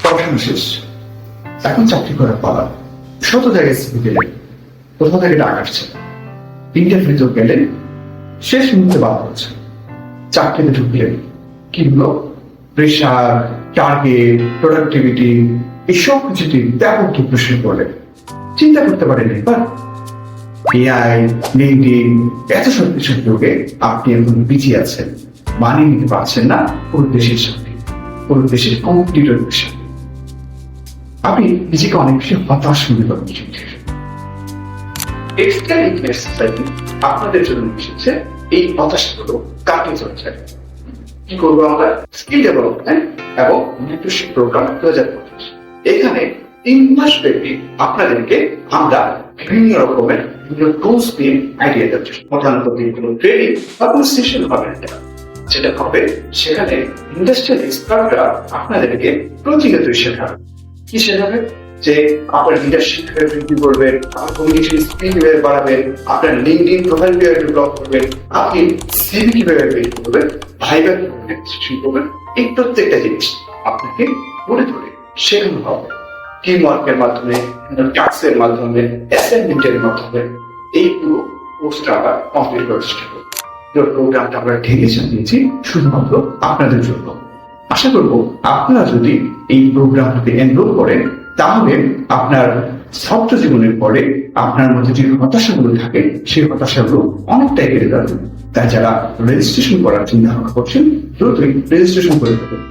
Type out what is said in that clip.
পড়াশোনা শেষ, এখন চাকরি করার পালা। শত জায়গায় সিভি গেলেন, কোথাও থেকে ডাক আসছে, ইন্টারভিউ গেলেন, শেষ মুহূর্তে বাদ হচ্ছে। চাকরিতে ঢুকলেন, কি হলো? প্রেশার, টার্গেট, প্রোডাক্টিভিটি, এসব কিছুতে ব্যাপক ডিপ্রেশন করলেন। চিন্তা করতে পারেন এবার এআই, লিঙ্কডিন, এত সব কিছুর যুগে আপনি এখন বিজি আছেন, মানিয়ে নিতে পারছেন না পুরো দেশের সাথে, পুরো দেশের কম্পিটিটরের সাথে। আপনি নিজেকে অনেক বেশি হতাশ মনে করেন। এক্সট্রা ইনভেস্ট সোসাইটি আপনাদের জন্য এসেছে এই হতাশাগুলো কাটিয়ে চলছে। কি করবো আমরা? স্কিল ডেভেলপমেন্ট এবং মেন্টরশিপ প্রোগ্রাম 2025। এখানে 3 মাস ব্যাপী আপনাদেরকে আমরা বিভিন্ন রকমের বিভিন্ন টুলস দিয়ে আইডিয়া দিচ্ছি। প্রধানত কোনো ট্রেনিং বা কোনো সেশন হবে না, যেটা হবে সেখানে ইন্ডাস্ট্রিয়াল এক্সপার্টরা আপনাদেরকে প্রতিনিয়ত শেখাবে। কি শেখাবে? যে আপনার লিডারশিপ কিভাবে বৃদ্ধি করবেন, আপনার কমিউনিকেশন স্কিল কিভাবে বাড়াবেন, আপনার লিঙ্কডিন প্রোফাইল কিভাবে ডেভেলপ করবেন, আপনি সিভি কিভাবে বিল্ড করবেন, ভাইবা কিভাবে সৃষ্টি করবেন, এই প্রত্যেকটা জিনিস আপনাকে ধরে ধরে শেখানো হবে। টিম ওয়ার্কের মাধ্যমে, টাস্কের মাধ্যমে, অ্যাসাইনমেন্টের মাধ্যমে এই পুরো কোর্সটা আমরা কমপ্লিট করার চেষ্টা করব। প্রোগ্রামটা আমরা ঢেলে চালিয়েছি শুধুমাত্র আপনাদের জন্য। আশা করব আপনারা যদি এই প্রোগ্রামটাতে এনরোল করেন, তাহলে আপনার ছাত্র জীবনের পরে আপনার মধ্যে যে হতাশাগুলো থাকে সেই হতাশাগুলো অনেকটাই কেটে যাবে। তাই যারা রেজিস্ট্রেশন করার চিন্তা ভাবনা করছেন, দ্রুতই রেজিস্ট্রেশন করে দেবেন।